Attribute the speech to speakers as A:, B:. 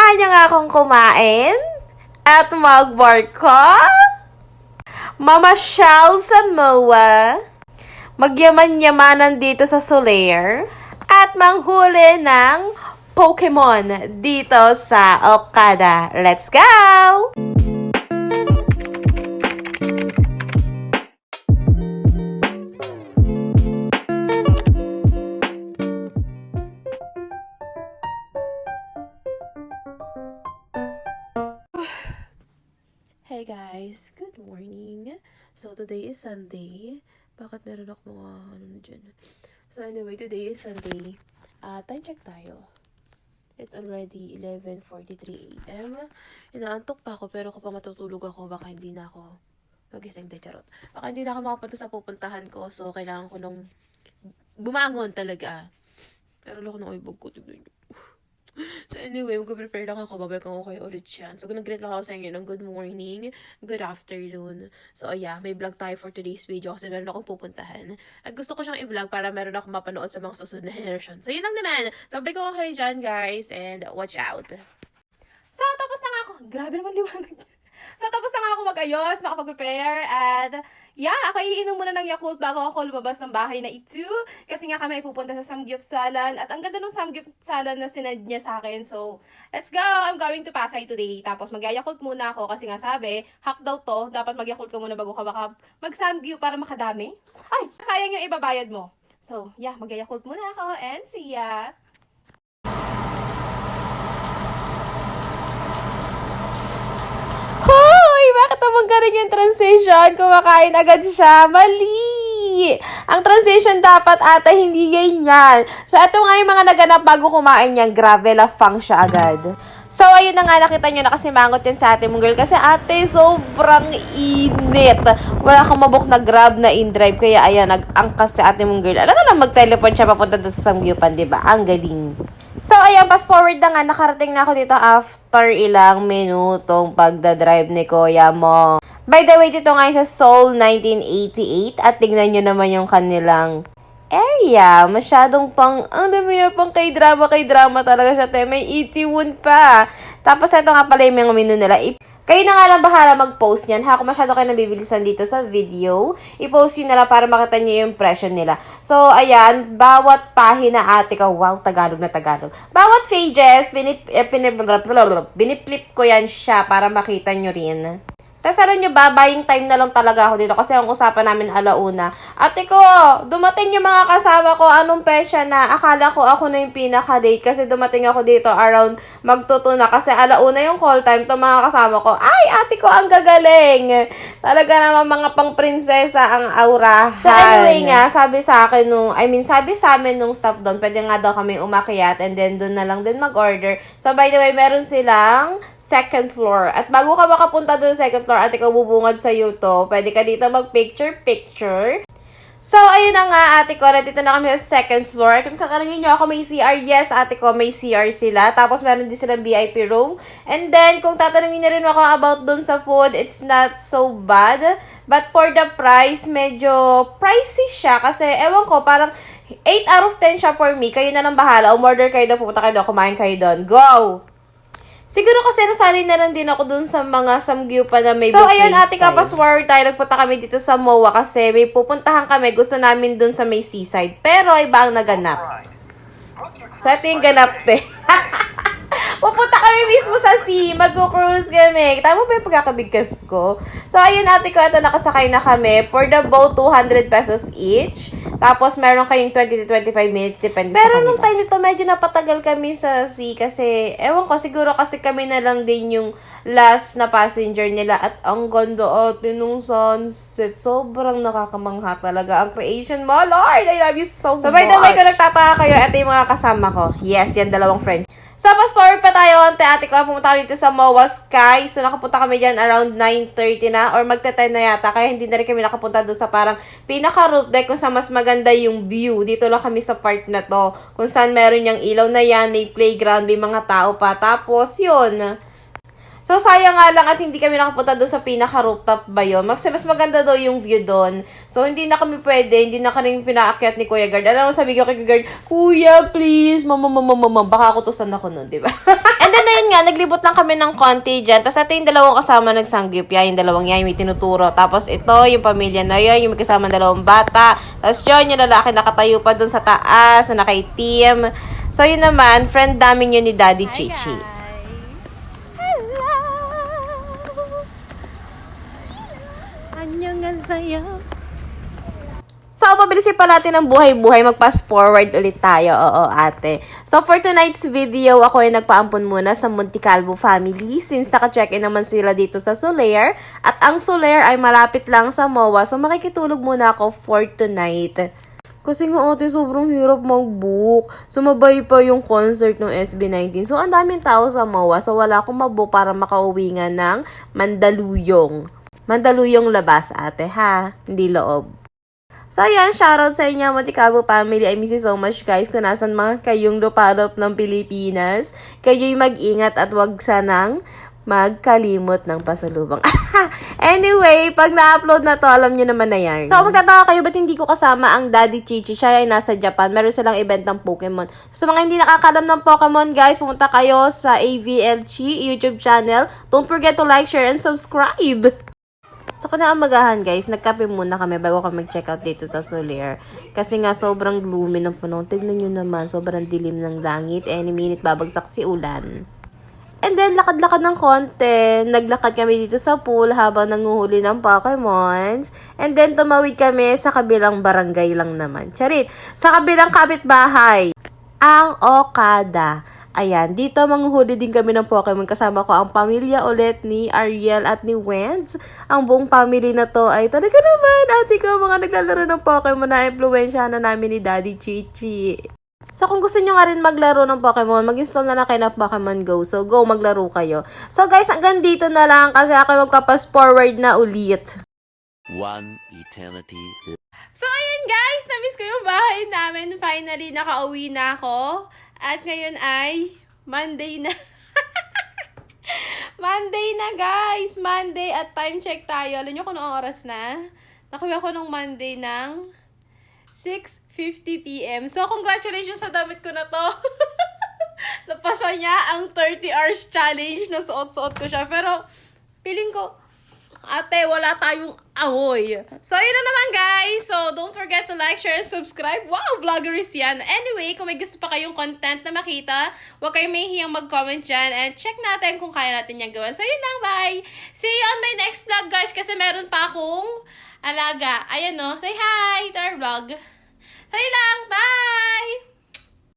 A: Samahan niyo nga akong kumain at magbarko, mamasyal sa MOA, magyaman-yamanan dito sa Solaire, at manghuli ng Pokemon dito sa Okada. Let's go! Hey guys, good morning. So today is Sunday. Bakit meron ako mga ano na dyan? So anyway, today is Sunday. Time check tayo. It's already 11:43 AM. Inaantok pa ako pero kapag matutulog ako, baka hindi na ako magising de charot. Baka hindi na ako makapunta sa pupuntahan ko. So kailangan ko nung bumangon talaga. Pero loko ng ibog ko. Tignan nyo. So anyway, mag-prepare lang ako. Babalik ako kayo ulit yan. So nag-greet lang ako sa inyo ng good morning, good afternoon. So yeah, may vlog tayo for today's video kasi meron akong pupuntahan. At gusto ko siyang i-vlog para meron akong mapanood sa mga susunod na generation. So yun lang naman. So balik ako kayo dyan guys and watch out. So tapos na nga ako. Grabe naman liwanag. So tapos na nga ako mag-ayos, makapag-prepare at yeah, ako iinom muna ng Yakult bago ako lumabas ng bahay na ito. Kasi nga kami ay pupunta sa Samgyupsalan. At ang ganda ng Samgyupsalan na sinad niya sa akin. So, let's go! I'm going to Pasay today. Tapos mag-Yakult muna ako kasi nga sabi, hack daw to. Dapat mag-Yakult ka muna bago ka mag-Samgyu para makadami. Ay, sayang yung ibabayad mo. So, yeah, mag-Yakult muna ako and see ya! Bakit naman ganun yung transition? Kumakain agad siya. Mali! Ang transition dapat ata hindi ganyan. So, ito nga yung mga naganap bago kumain niya. Grabe, lafang siya agad. So, ayun na nga, nakita nyo na kasi mangot yan sa ate mong girl. Kasi ate, sobrang init. Wala kang mabok na grab na in-drive. Kaya ayan, nag-angkas si ate mong girl. Alam na lang, mag-teleport siya papunta doon sa Samgyupan, diba? Ang galing. So, ayan, fast forward na nga, nakarating na ako dito after ilang minutong pagdadrive ni Kuya mo. By the way, dito nga sa Seoul 1988 at tignan nyo naman yung kanilang area. Masyadong ang dami na pang kay-drama talaga siya, te. May Itaewon pa. Tapos, ito nga pala yung mga menu nila. Kayo na nga lang bahala mag-post niyan. Ha, kung masyado kayo nabibilisan dito sa video, i-post yun nila para makita nyo yung impression nila. So, ayan, bawat pahina ate ko, wow, Tagalog na Tagalog. Bawat pages, biniplip ko yan siya para makita nyo rin. Tapos alam nyo ba, buying time na lang talaga ako dito kasi ang usapan namin alauna. Ate ko, dumating yung mga kasama ko, anong pesya na? Akala ko ako na yung pinaka-late kasi dumating ako dito around magtutuna kasi alauna yung call time to mga kasama ko. Ay, ate ko, ang gagaling! Talaga naman mga pang-prinsesa ang aurahan. So anyway nga, sabi sa amin nung staff doon, pwede nga daw kami umakyat and then doon na lang din mag-order. So by the way, meron silang second floor. At bago ka makapunta doon sa second floor at ikaw bubungad sa YouTube, pwede ka dito mag-picture-picture. So, ayun na nga, ate ko. Nandito na kami sa second floor. Kung kakalangin nyo ako may CR, yes, ate ko, may CR sila. Tapos, meron din silang VIP room. And then, kung tatanungin na rin ako about doon sa food, it's not so bad. But for the price, medyo pricey siya. Kasi, ewan ko, parang 8 out of 10 siya for me. Kayo na lang bahala. Umorder kayo doon, pupunta kayo doon, kumain kayo doon. Go! Siguro kasi nasanay na lang din ako dun sa mga Samgyupan na may buffet. So, ayun, ate ka, password tayo. Nagpunta kami dito sa MOA kasi may pupuntahan kami. Gusto namin dun sa may seaside. Pero, iba ang naganap. So, ito yung ganap, te. Pupunta kami mismo sa sea. Mag-cruise kami. Tama ba yung pagkakabigkas ko? So, ayun, ate ko, ito nakasakay na kami. For the boat, 200 pesos each. Tapos, meron kayong 20 to 25 minutes, depende sa kanila. Pero nung time nito, medyo napatagal kami sa sea kasi, ewan ko, siguro kasi kami na lang din yung last na passenger nila. At ang ganda ate nung sunset. Sobrang nakakamangha talaga ang creation mo. Lord, I love you so much. So, by the way, kung nagtataka kayo, ito yung mga kasama ko. Yes, yan, dalawang friends. So, fast forward pa tayo, ate ko, pumunta kami dito sa MOA Sky. So, nakapunta kami dyan around 9:30 na or magta-10 na yata. Kaya hindi na rin kami nakapunta doon sa parang pinaka-roof deck kung saan mas maganda yung view. Dito lang kami sa part na to. Kung saan meron yung ilaw na yan, may playground, may mga tao pa. Tapos, yun. So, sayang nga lang at hindi kami nakapunta doon sa pinaka-rooftop ba yun. Mas maganda daw yung view doon. So, hindi na kami pwede. Hindi na kami pinaakyat ni Kuya Gard. Alam mo, sabi ko kay Kuya Gard, Kuya, please, mama, baka ako tusan ako nun, diba? And then, ayun nga, naglibot lang kami ng konti dyan. Tapos, ito yung dalawang kasama nagsanggip. Yung dalawang yan, yung may tinuturo. Tapos, ito, yung pamilya na yun, yung may kasama dalawang bata. Tapos, yun, yung lalaki nakatayo pa doon sa taas, na nakaitim. So, yun naman, friend namin yun ni Daddy Chichi. So, pabilisin pa natin ang buhay-buhay. Mag-fast forward ulit tayo. Oo, ate. So, for tonight's video, ako ay nagpaampon muna sa Monticalvo family since naka-check-in naman sila dito sa Solaire. At ang Solaire ay malapit lang sa MOA. So, makikitulog muna ako for tonight. Kasi nga ate, sobrang hirap mag-book. Sumabay pa yung concert ng SB19. So, ang daming tao sa MOA. So, wala akong mag-book para makauwi nga ng Mandaluyong. Mandaluyong labas, ate, ha? Hindi loob. So, ayan, shoutout sa inyo, Monticalvo family. I miss you so much, guys. Kung nasan mga kayong lupalop ng Pilipinas, kayo'y mag-ingat at wag sanang magkalimot ng pasalubong. Anyway, pag na-upload na to, alam nyo naman na yan. So, magtataka kayo, ba't hindi ko kasama ang Daddy Chichi? Siya ay nasa Japan. Meron silang event ng Pokemon. So, sa mga hindi nakakalam ng Pokemon, guys, pumunta kayo sa AVLG YouTube channel. Don't forget to like, share, and subscribe! Sa kinaamagahan, guys, nagkape muna kami bago kami mag-check out dito sa Solaire. Kasi nga, sobrang gloomy ng panahon. Tignan nyo naman, sobrang dilim ng langit. Any minute, babagsak si ulan. And then, lakad-lakad ng konti. Naglakad kami dito sa pool habang nanguhuli ng Pokemons. And then, tumawid kami sa kabilang barangay lang naman. Charit! Sa kabilang kapitbahay, ang Okada. Ayan, dito manghuhuli din kami ng Pokemon. Kasama ko ang pamilya ulit ni Ariel at ni Wenz. Ang buong family na to ay talaga naman, ate ko, mga naglalaro ng Pokemon na impluwensya na namin ni Daddy Chichi. So, kung gusto nyo nga rin maglaro ng Pokemon, mag-install na kayo ng Pokemon Go. So, go, maglaro kayo. So, guys, hanggang dito na lang kasi ako magpapas forward na ulit.
B: One eternity.
A: So, ayun guys, na-miss ko yung bahay namin. Finally, nakauwi na ako. At ngayon ay Monday na. Monday na guys. Monday at time check tayo. Alam nyo kung anong oras na? Nakuha ko nung Monday ng 6:50 PM. So, congratulations sa damit ko na to. Napasa niya ang 30 hours challenge na suot-suot ko siya. Pero, feeling ko, ate, wala tayong amoy. So, ayun na naman guys. So, don't forget to like, share, and subscribe. Wow, vloggerist yan. Anyway, kung may gusto pa kayong content na makita, huwag kayong mahihiyang mag-comment dyan. And check natin kung kaya natin yung gawin. So, yun lang, bye. See you on my next vlog guys. Kasi meron pa akong alaga. Ayan no. Say hi to our vlog. So, yun lang. Bye!